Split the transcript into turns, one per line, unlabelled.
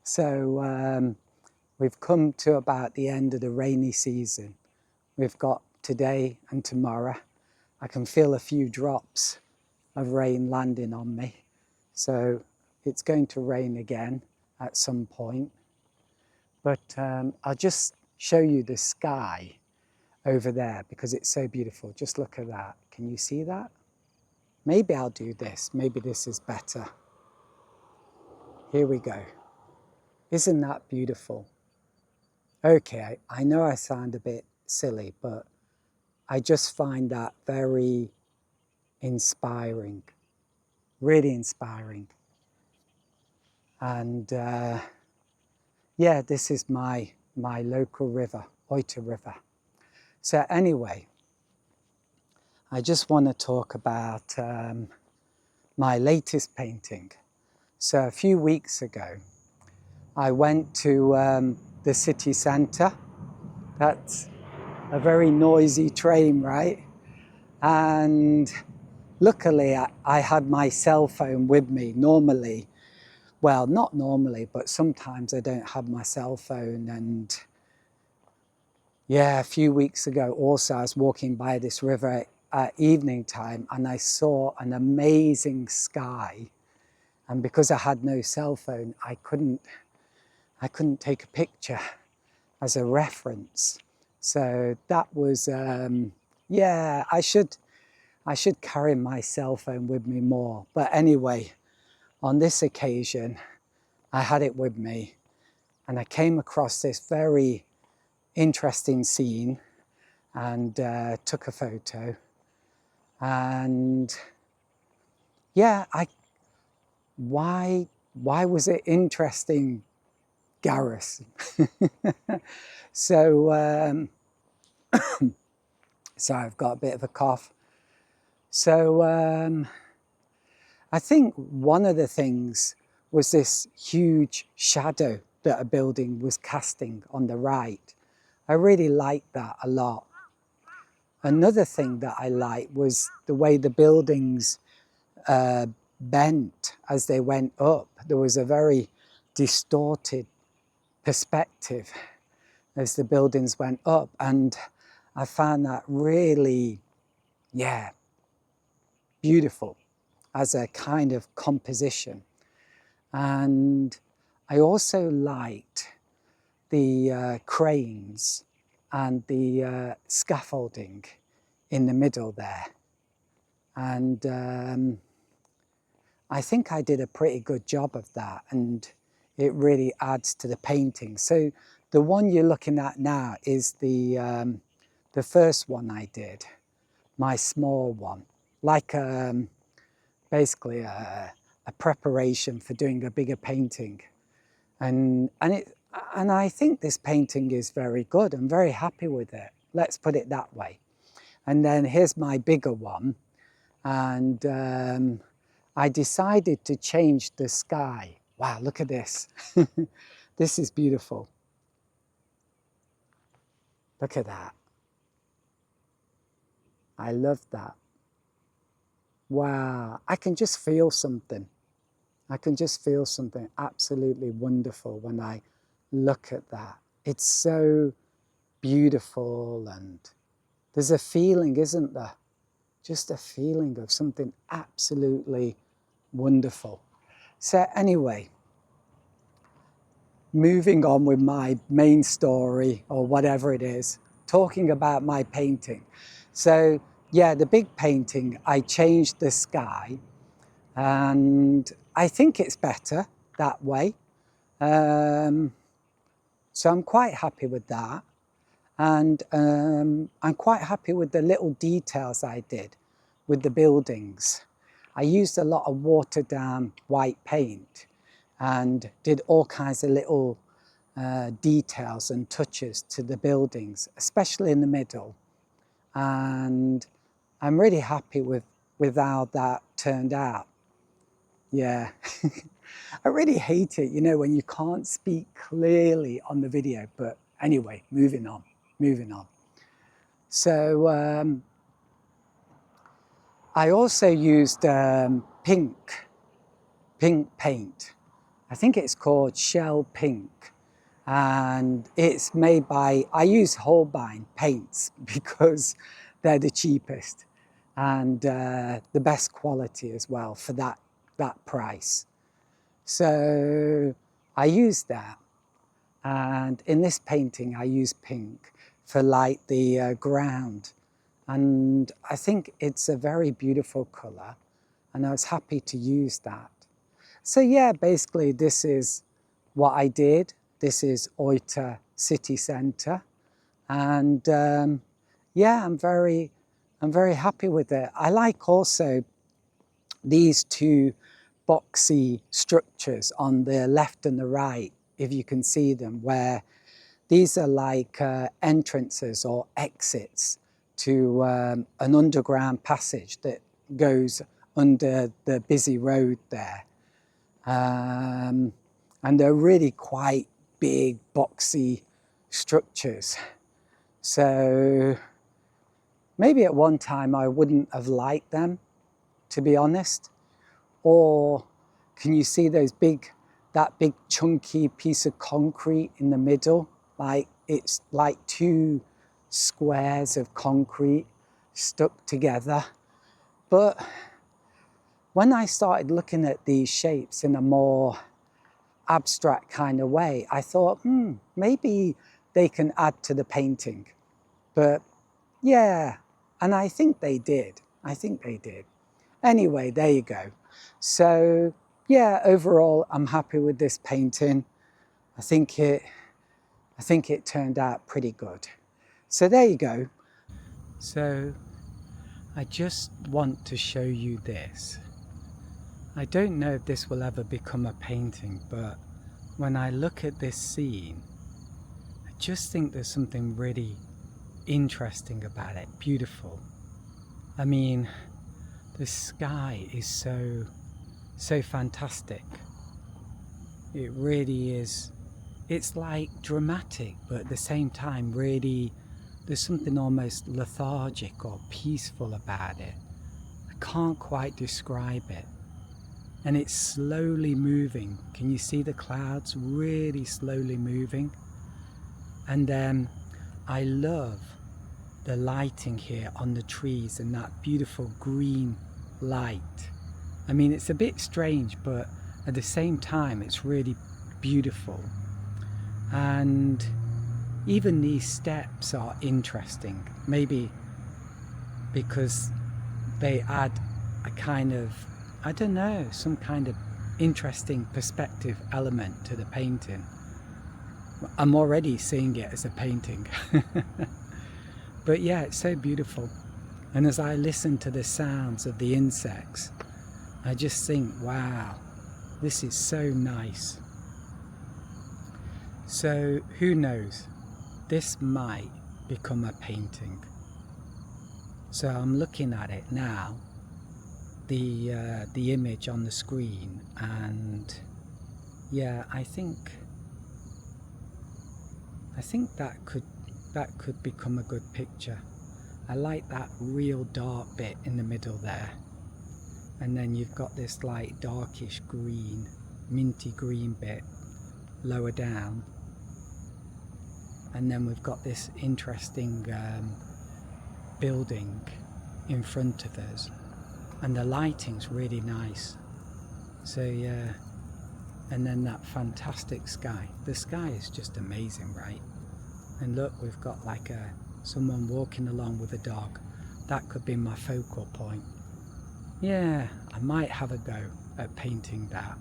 So we've come to about the end of the rainy season. We've got today and tomorrow. I can feel a few drops of rain landing on me. So it's going to rain again at some point. But I'll just show you the sky over there because it's so beautiful. Just look at that. Can you see that? Maybe I'll do this. Maybe this is better. Here we go. Isn't that beautiful? Okay, I know I sound a bit silly, but I just find that very inspiring, really inspiring. And yeah, this is my local river, Oita River. So anyway, I just want to talk about my latest painting. So a few weeks ago, I went to the city centre. That's a very noisy train, right? And luckily I had my cell phone with me. Normally, well, not normally, but sometimes I don't have my cell phone. And yeah, a few weeks ago also I was walking by this river at evening time and I saw an amazing sky. And because I had no cell phone, I couldn't take a picture as a reference. So that was, yeah, I should carry my cell phone with me more. But anyway, on this occasion, I had it with me and I came across this very interesting scene and took a photo. And yeah, why was it interesting, Gareth? So, so I've got a bit of a cough. So I think one of the things was this huge shadow that a building was casting on the right. I really liked that a lot. Another thing that I liked was the way the buildings bent as they went up. There was a very distorted perspective as the buildings went up, and I found that really, yeah, beautiful as a kind of composition. And I also liked the cranes and the scaffolding in the middle there. And I think I did a pretty good job of that, and it really adds to the painting. So the one you're looking at now is the first one I did, my small one, like basically a preparation for doing a bigger painting. And I think this painting is very good. I'm very happy with it. Let's put it that way. And then here's my bigger one. And I decided to change the sky. Wow, look at this. This is beautiful. Look at that. I love that. Wow, I can just feel something. I can just feel something absolutely wonderful when I look at that. It's so beautiful, and there's a feeling, isn't there? Just a feeling of something absolutely wonderful. So anyway, moving on with my main story or whatever it is, talking about my painting. So yeah, the big painting, I changed the sky, and I think it's better that way. So I'm quite happy with that. And I'm quite happy with the little details I did with the buildings. I used a lot of watered down white paint and did all kinds of little details and touches to the buildings, especially in the middle. And I'm really happy with how that turned out. Yeah, I really hate it, you know, when you can't speak clearly on the video, but anyway, moving on. So I also used pink paint, I think it's called Shell Pink. And it's made by, I use Holbein paints because they're the cheapest and the best quality as well for that price. So I use that, and in this painting I use pink for like the ground, and I think it's a very beautiful colour, and I was happy to use that. So yeah, basically this is what I did. This is Oita city centre, and yeah, I'm very happy with it. I like also these two boxy structures on the left and the right, if you can see them, where these are like entrances or exits to an underground passage that goes under the busy road there. And they're really quite big, boxy structures. So maybe at one time I wouldn't have liked them, to be honest. Or can you see those that big chunky piece of concrete in the middle? Like it's like two squares of concrete stuck together. But when I started looking at these shapes in a more abstract kind of way, I thought, maybe they can add to the painting. But yeah, and I think they did. Anyway, there you go. So yeah, overall, I'm happy with this painting. I think it turned out pretty good. So there you go. So I just want to show you this. I don't know if this will ever become a painting, but when I look at this scene, I just think there's something really interesting about it, beautiful. I mean, the sky is so fantastic. It really is. It's like dramatic, but at the same time really there's something almost lethargic or peaceful about it. I can't quite describe it. And it's slowly moving. Can you see the clouds really slowly moving? And then I love the lighting here on the trees and that beautiful green light. I mean, it's a bit strange, but at the same time it's really beautiful. And even these steps are interesting, maybe because they add a kind of, I don't know, some kind of interesting perspective element to the painting. I'm already seeing it as a painting. But yeah, it's so beautiful. And as I listen to the sounds of the insects, I just think, wow, this is so nice. So who knows, this might become a painting. So I'm looking at it now, the image on the screen, and yeah, I think that could become a good picture. I like that real dark bit in the middle there, and then you've got this like darkish green, minty green bit lower down, and then we've got this interesting building in front of us, and the lighting's really nice. So yeah, and then that fantastic sky. The sky is just amazing, right? And look, we've got like someone walking along with a dog. That could be my focal point. Yeah, I might have a go at painting that.